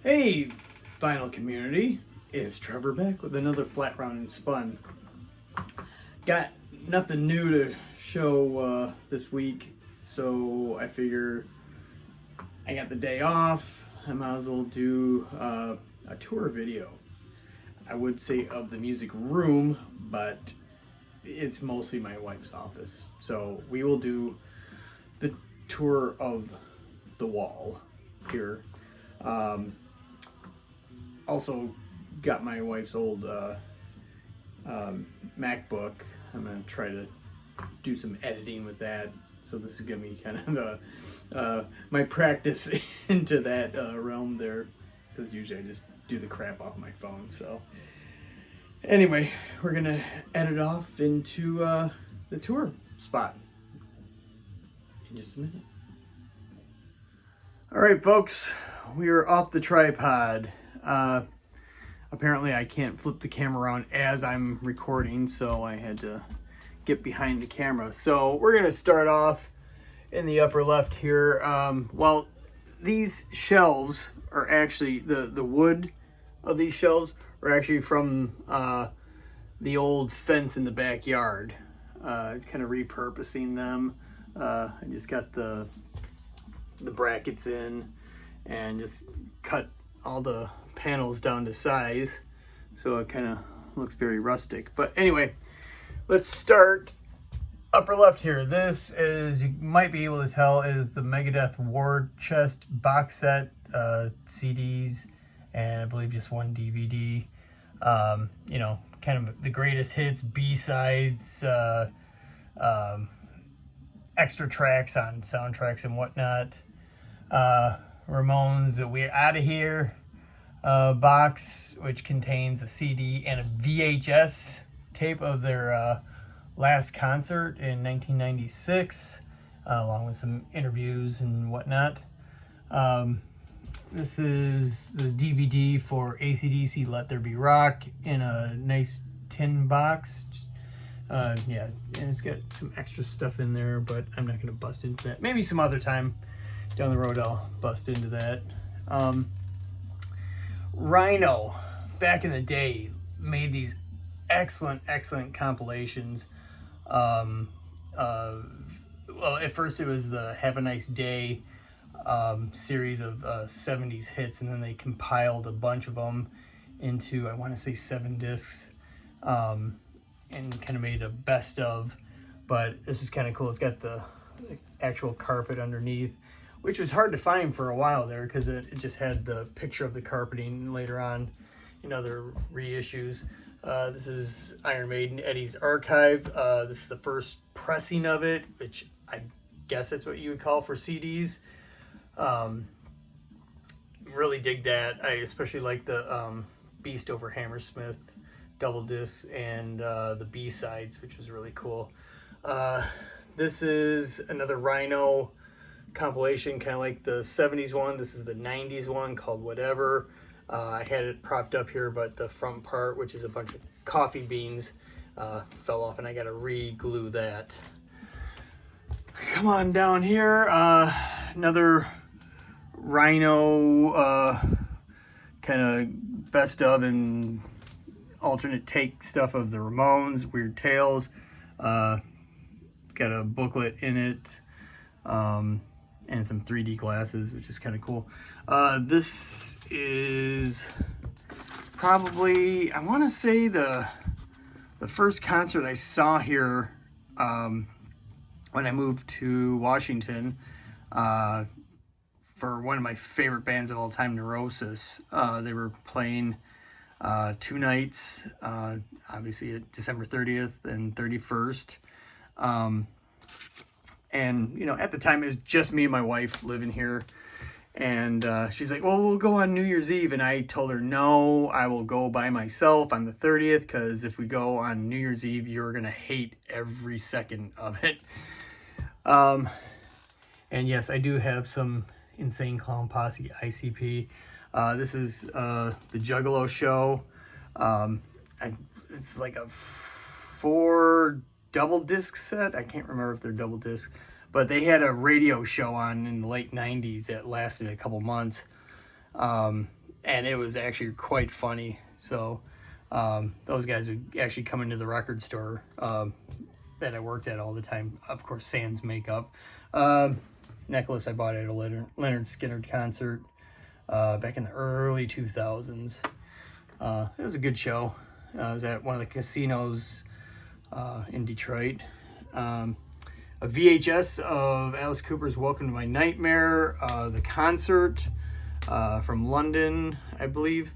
Hey, vinyl community, it's Trevor back with another Flat Round and Spun. Got nothing new to show this week, so I figure I got the day off. I might as well do a tour video. I would say of the music room, but it's mostly my wife's office. So we will do the tour of the wall here. Also got my wife's old MacBook. I'm gonna try to do some editing with that. So this is gonna be kind of my practice into that realm there, because usually I just do the crap off my phone. So anyway, we're gonna edit off into the tour spot in just a minute. All right, folks, we are off the tripod. Apparently I can't flip the camera around as I'm recording, so I had to get behind the camera. So we're gonna start off in the upper left here. Well, these shelves are actually, the wood of these shelves are actually from the old fence in the backyard. Kind of repurposing them. I just got the brackets in and just cut all the panels down to size, so it kind of looks very rustic. But anyway, let's start upper left here. This is, you might be able to tell, is the Megadeth War Chest box set, CDs, and I believe just one DVD. You know, kind of the greatest hits, B-sides, extra tracks on soundtracks and whatnot. Ramones, We're Outta Here box, which contains a CD and a VHS tape of their last concert in 1996, along with some interviews and whatnot. This is the DVD for AC/DC Let There Be Rock in a nice tin box. Yeah, and it's got some extra stuff in there, but I'm not going to bust into that. Maybe some other time down the road I'll bust into that. Rhino, back in the day, made these excellent compilations. Well, at first it was the Have a Nice Day series of 70s hits, and then they compiled a bunch of them into, I want to say, 7 discs, and kind of made a best of. But this is kind of cool. It's got the actual carpet underneath, which was hard to find for a while there, because it just had the picture of the carpeting later on in other reissues. This is Iron Maiden, Eddie's Archive. This is the first pressing of it, which I guess that's what you would call for CDs. Really dig that. I especially like the Beast over Hammersmith double disc and the B-sides, which was really cool. This is another Rhino compilation, kind of like the 70s one. This is the 90s one called Whatever. I had it propped up here, but the front part, which is a bunch of coffee beans, fell off, and I got to re-glue that. Come on down here. Another Rhino kind of best of and alternate take stuff of the Ramones, Weird Tales. It's got a booklet in it. And some 3D glasses, which is kind of cool. This is probably, I want to say, the first concert I saw here when I moved to Washington for one of my favorite bands of all time, Neurosis. They were playing 2 nights, obviously at December 30th and 31st. And, you know, at the time, it was just me and my wife living here. And she's like, well, we'll go on New Year's Eve. And I told her, no, I will go by myself on the 30th, because if we go on New Year's Eve, you're going to hate every second of it. And yes, I do have some Insane Clown Posse ICP. This is the Juggalo show. It's like a 4 double disc set. I can't remember if they're double disc, but they had a radio show on in the late 90s that lasted a couple months. and it was actually quite funny. So those guys would actually come into the record store that I worked at all the time. Of course, Sans Makeup. Necklace I bought at a Leonard Skinner concert back in the early 2000s. It was a good show. I was at one of the casinos in Detroit. A VHS of Alice Cooper's Welcome to My Nightmare, the concert from London, I believe,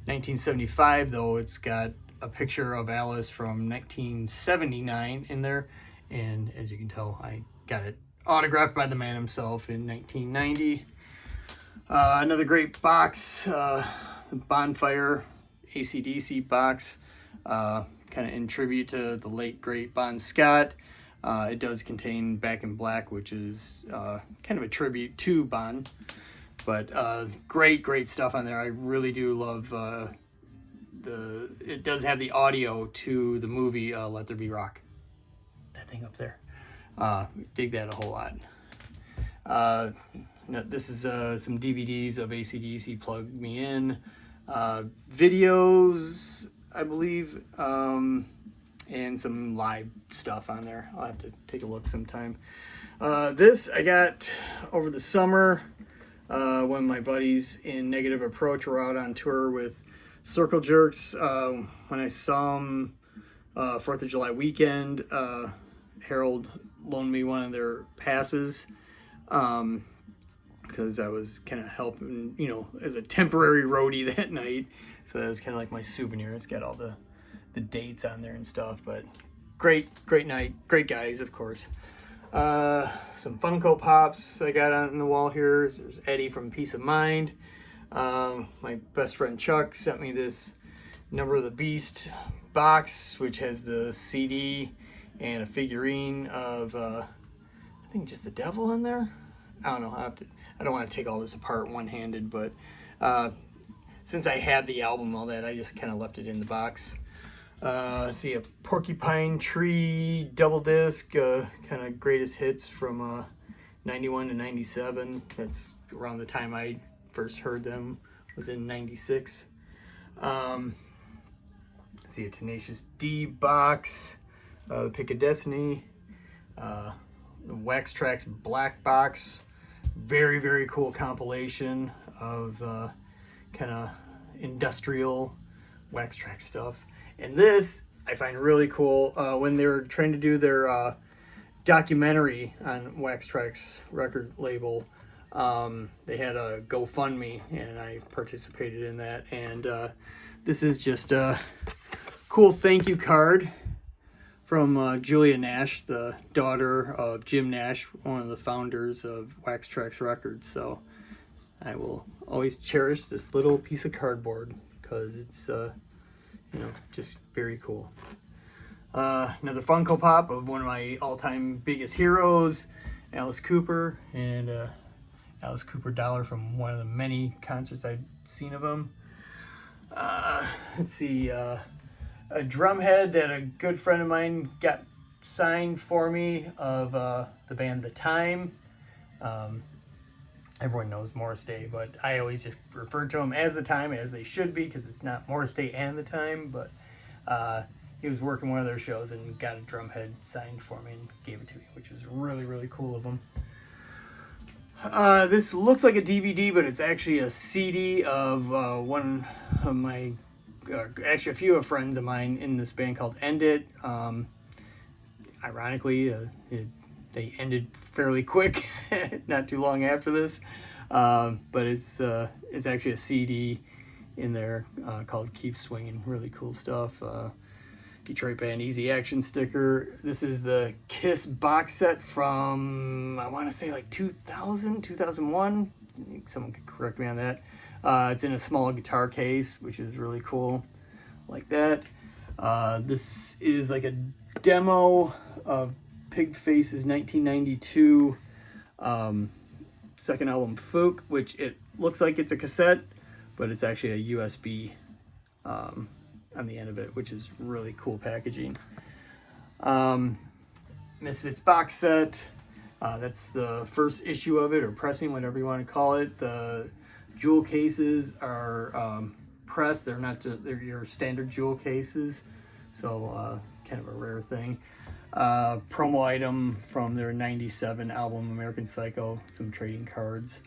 1975, though it's got a picture of Alice from 1979 in there, and as you can tell, I got it autographed by the man himself in 1990. Another great box, the Bonfire AC/DC box, kind of in tribute to the late great Bon Scott. It does contain Back in Black, which is kind of a tribute to Bon, but great stuff on there. I really do love it does have the audio to the movie Let There Be Rock. That thing up there. Dig that a whole lot. This is some DVDs of AC/DC Plug Me In. Videos, I believe, and some live stuff on there. I'll have to take a look sometime. This I got over the summer when my buddies in Negative Approach were out on tour with Circle Jerks. When I saw them 4th of July weekend, Harold loaned me one of their passes because I was kind of helping, as a temporary roadie that night. So that was kind of like my souvenir. It's got all the dates on there and stuff, but great night, great guys, of course. Some Funko Pops I got on the wall here. There's Eddie from Peace of Mind. My best friend Chuck sent me this Number of the Beast box, which has the CD and a figurine of I think just the devil in there. I don't know. I don't want to take all this apart one-handed, but since I had the album, all that, I just kind of left it in the box. See a Porcupine Tree double disc, kind of greatest hits from 91 to 97. That's around the time I first heard them, was in 96. See a Tenacious D box, the Pick of Destiny, the Wax Trax Black Box. Very cool compilation of kind of industrial Wax Trax stuff. And this I find really cool. When they were trying to do their documentary on Wax Trax record label, they had a GoFundMe, and I participated in that. And this is just a cool thank you card from Julia Nash, the daughter of Jim Nash, one of the founders of Wax Trax Records. So I will always cherish this little piece of cardboard because it's just very cool. Another Funko Pop of one of my all-time biggest heroes, Alice Cooper, and Alice Cooper dollar from one of the many concerts I've seen of him. Let's see, a drumhead that a good friend of mine got signed for me of the band The Time. Everyone knows Morris Day, but I always just refer to them as The Time, as they should be, because it's not Morris Day and The Time. But he was working one of their shows and got a drumhead signed for me and gave it to me, which was really cool of him. This looks like a DVD, but it's actually a CD of one of my, actually a few of friends of mine in this band called End It. Ironically, they ended fairly quick, not too long after this, but it's actually a CD in there called Keep Swinging. Really cool stuff. Detroit band Easy Action sticker. This is the Kiss box set from, I want to say like 2000, 2001. Someone could correct me on that. It's in a small guitar case, which is really cool, like that. This is like a demo of Pigface's 1992 second album, Fook, which it looks like it's a cassette, but it's actually a USB on the end of it, which is really cool packaging. Misfits box set. That's the first issue of it, or pressing, whatever you want to call it. The Jewel cases are pressed. They're not just, they're your standard jewel cases. So kind of a rare thing. Promo item from their 97 album American Psycho, some trading cards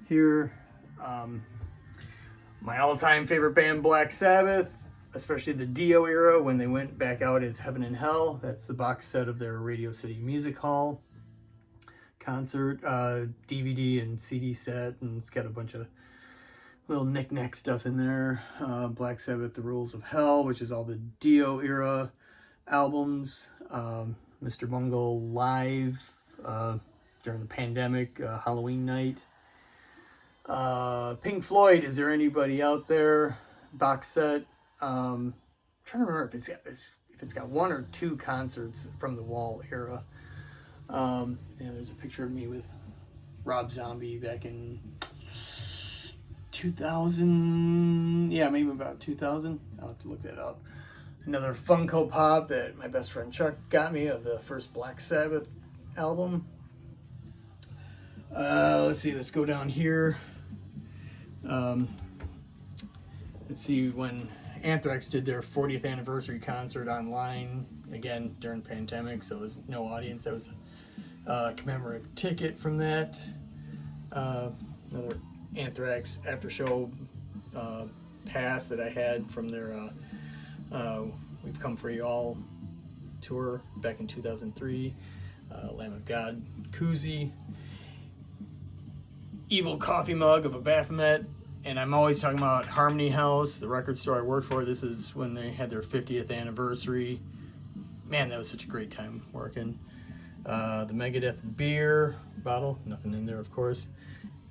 here. My all-time favorite band, Black Sabbath, especially the Dio era when they went back out as Heaven and Hell. That's the box set of their Radio City Music Hall concert, DVD and CD set, and it's got a bunch of little knick-knack stuff in there. Black Sabbath, The Rules of Hell, which is all the Dio era albums. Mr. Bungle live during the pandemic, Halloween night. Pink Floyd, Is There Anybody Out There box set. I'm trying to remember if it's got one or two concerts from the Wall era. Yeah, there's a picture of me with Rob Zombie back in 2000. Yeah, maybe about 2000. I'll have to look that up. Another Funko Pop that my best friend Chuck got me of the first Black Sabbath album. Let's see, let's go down here. Let's see, when Anthrax did their 40th anniversary concert online, again during pandemic, so it was no audience. That was a commemorative ticket from that. Another Anthrax after show pass that I had from their We've Come For You All tour back in 2003. Lamb of God koozie. Evil coffee mug of a Baphomet. And I'm always talking about Harmony House, the record store I worked for. This is when they had their 50th anniversary. Man, that was such a great time working. The Megadeth beer bottle, nothing in there, of course.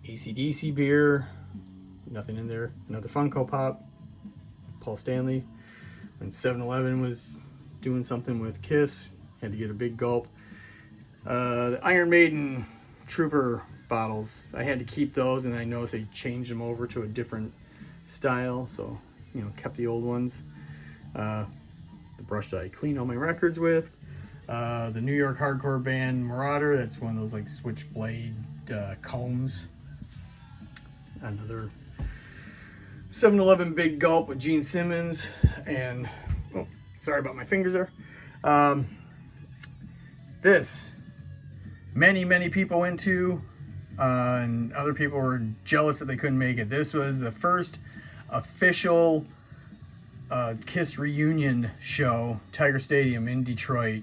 AC/DC beer, nothing in there. Another Funko Pop, Paul Stanley. When 7-Eleven was doing something with Kiss, had to get a big gulp. The Iron Maiden Trooper bottles, I had to keep those, and I noticed they changed them over to a different style, so kept the old ones. The brush that I clean all my records with. The New York hardcore band Marauder, that's one of those like switchblade combs. Another 7-Eleven big gulp with Gene Simmons, and sorry about my fingers there. This many people went to, and other people were jealous that they couldn't make it. This was the first official Kiss reunion show, Tiger Stadium in Detroit,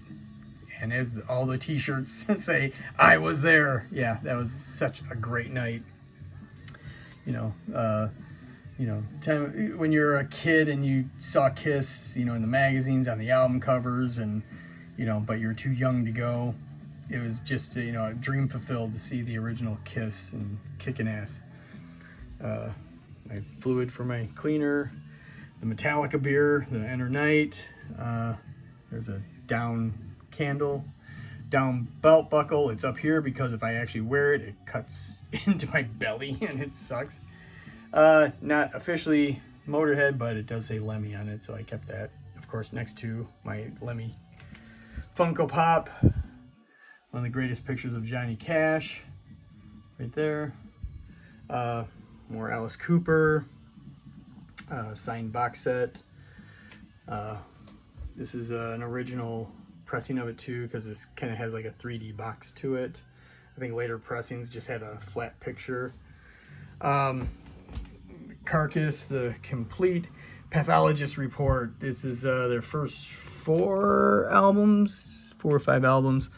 and as all the t-shirts say, I was there. Yeah, that was such a great night. When you're a kid and you saw Kiss, in the magazines, on the album covers, and but you're too young to go. It was just a dream fulfilled to see the original Kiss and kicking ass. My fluid for my cleaner, the Metallica beer, the Enter Night. There's a down candle, down belt buckle. It's up here because if I actually wear it, it cuts into my belly and it sucks. Not officially Motorhead, but it does say Lemmy on it, so I kept that, of course, next to my Lemmy Funko Pop. One of the greatest pictures of Johnny Cash, right there. More Alice Cooper, signed box set. This is an original pressing of it too, because this kind of has like a 3D box to it. I think later pressings just had a flat picture. Carcass, the complete pathologist report. This is their first 4 or 5 albums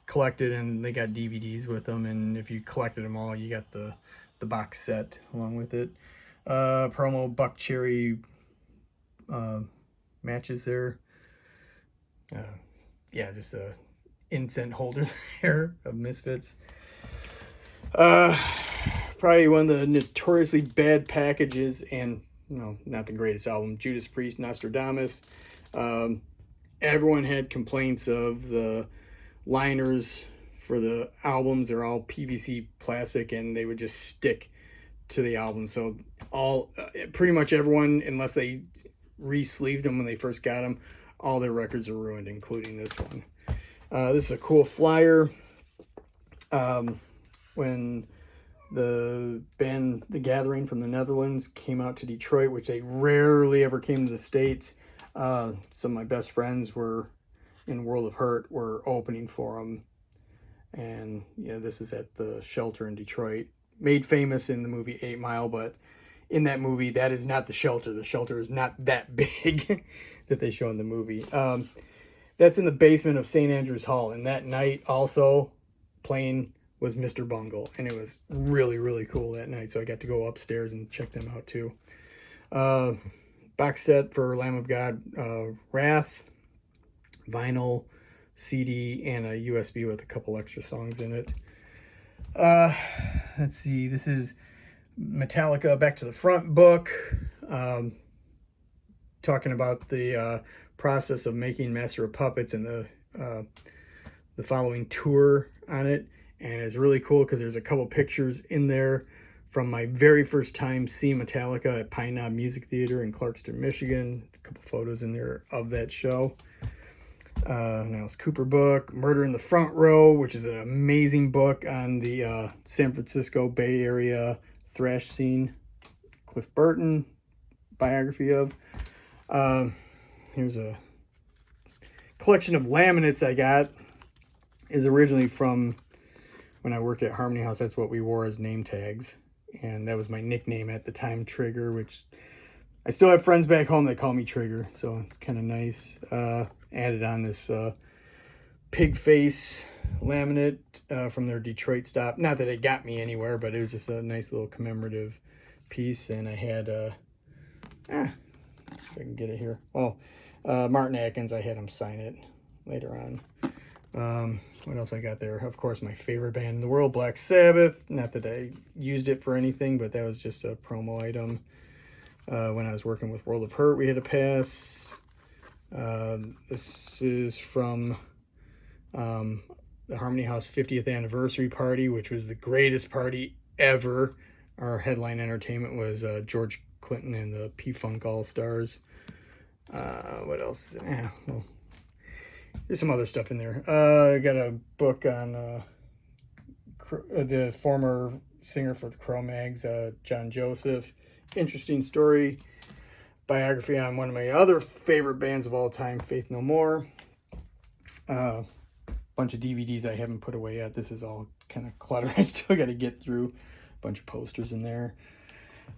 collected, and they got DVDs with them, and if you collected them all, you got the box set along with it. Promo Buck Cherry matches there. Yeah, just a incense holder there of Misfits. Probably one of the notoriously bad packages, and not the greatest album, Judas Priest, Nostradamus. Everyone had complaints of the liners for the albums. They're all PVC plastic, and they would just stick to the album. So pretty much everyone, unless they re-sleeved them when they first got them, all their records are ruined, including this one. This is a cool flyer. When The band The Gathering from the Netherlands came out to Detroit, which they rarely ever came to the States. Some of my best friends were in World of Hurt, were opening for them. And this is at the Shelter in Detroit. Made famous in the movie 8 Mile, but in that movie, that is not the Shelter. The Shelter is not that big that they show in the movie. That's in the basement of St. Andrew's Hall. And that night also playing was Mr. Bungle. And it was really, really cool that night. So I got to go upstairs and check them out too. Box set for Lamb of God, Wrath, vinyl, CD, and a USB with a couple extra songs in it. Let's see. This is Metallica Back to the Front book. Talking about the process of making Master of Puppets and the following tour on it. And it's really cool because there's a couple pictures in there from my very first time seeing Metallica at Pine Knob Music Theater in Clarkston, Michigan. A couple photos in there of that show. Niles Cooper book, Murder in the Front Row, which is an amazing book on the San Francisco Bay Area thrash scene. Cliff Burton biography of. Here's a collection of laminates I got. Is originally from when I worked at Harmony House. That's what we wore as name tags, and that was my nickname at the time, Trigger, which I still have friends back home that call me Trigger, so it's kind of nice. Added on this pig face laminate from their Detroit stop. Not that it got me anywhere, but it was just a nice little commemorative piece. And I had let's see if I can get it here. Martin Atkins, I had him sign it later on. What else I got there? Of course, my favorite band in the world, Black Sabbath. Not that I used it for anything, but that was just a promo item. When I was working with World of Hurt, we had a pass. This is from the Harmony House 50th anniversary party, which was the greatest party ever. Our headline entertainment was George Clinton and the P-Funk All-Stars. What else? Well, there's some other stuff in there. I got a book on the former singer for the Cro-Mags, John Joseph. Interesting story. Biography on one of my other favorite bands of all time, Faith No More. Bunch of DVDs I haven't put away yet. This is all kind of clutter. I still got to get through. A bunch of posters in there.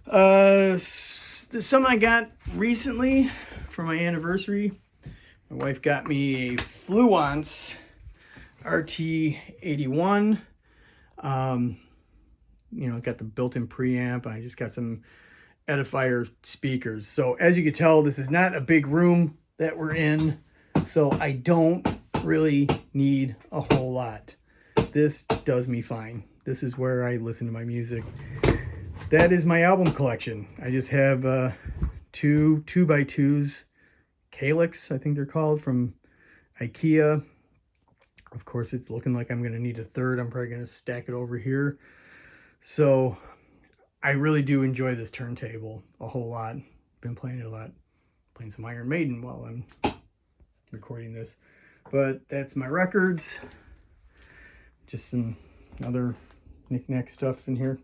There's some I got recently for my anniversary. My wife got me a Fluence RT81. Got the built-in preamp. I just got some Edifier speakers. So as you can tell, this is not a big room that we're in, so I don't really need a whole lot. This does me fine. This is where I listen to my music. That is my album collection. I just have 2 2x2s, Calyx, I think they're called, from IKEA. Of course, it's looking like I'm going to need a third. I'm probably going to stack it over here. So I really do enjoy this turntable a whole lot. Been playing it a lot. Playing some Iron Maiden while I'm recording this. But that's my records. Just some other knick-knack stuff in here.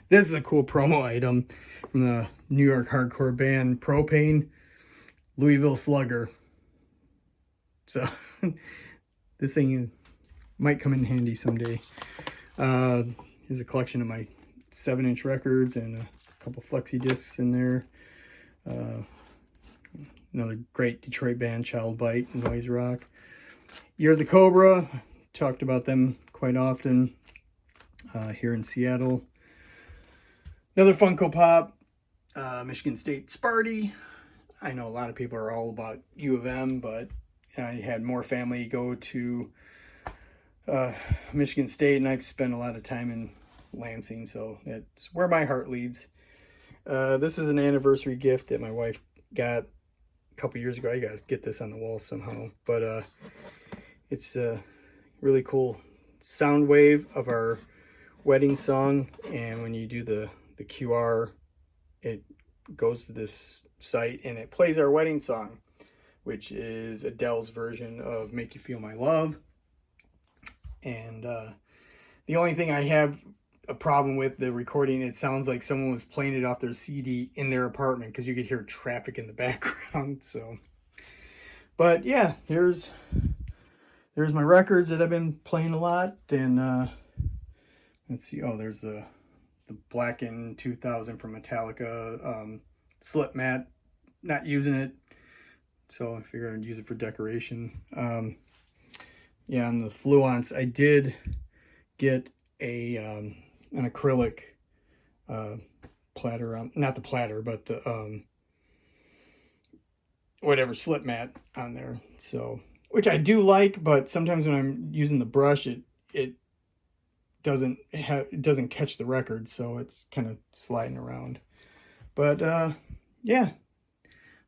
This is a cool promo item from the New York hardcore band Propane, Louisville Slugger. So this thing might come in handy someday. Here's a collection of my 7-inch records and a couple flexi discs in there. Another great Detroit band, Child Bite, Noise Rock. Year of the Cobra, talked about them quite often here in Seattle. Another Funko Pop, Michigan State Sparty. I know a lot of people are all about U of M, but I had more family go to Michigan State, and I've spent a lot of time in Lansing, so that's where my heart leads. This is an anniversary gift that my wife got a couple years ago. I got to get this on the wall somehow, but it's a really cool sound wave of our wedding song, and when you do the QR, it goes to this site and it plays our wedding song, which is Adele's version of Make You Feel My Love. And the only thing I have a problem with the recording. It sounds like someone was playing it off their CD in their apartment because you could hear traffic in the background. So, but yeah, there's my records that I've been playing a lot. And let's see. Oh, there's the Blackened 2000 from Metallica. Slip mat. Not using it, so I figured I'd use it for decoration. Yeah, on the Fluence, I did get an acrylic platter on, not the platter, but the whatever slip mat on there. So, which I do like, but sometimes when I'm using the brush, it doesn't catch the record, so it's kind of sliding around. But yeah,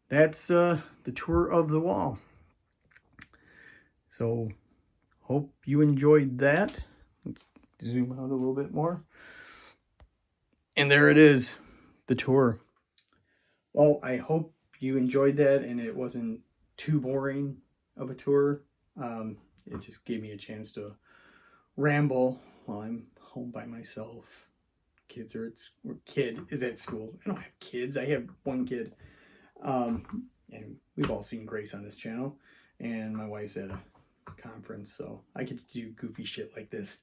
that's the tour of the wall. So hope you enjoyed that. Let's zoom out a little bit more. And there it is, the tour. Well, I hope you enjoyed that and it wasn't too boring of a tour. It just gave me a chance to ramble while I'm home by myself. Kids are kid is at school. I don't have kids. I have one kid. And we've all seen Grace on this channel. And my wife's at a conference, so I get to do goofy shit like this.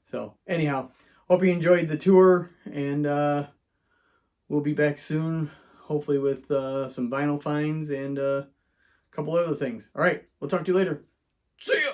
So anyhow, hope you enjoyed the tour, and we'll be back soon, hopefully with some vinyl finds and a couple other things. All right, we'll talk to you later. See ya!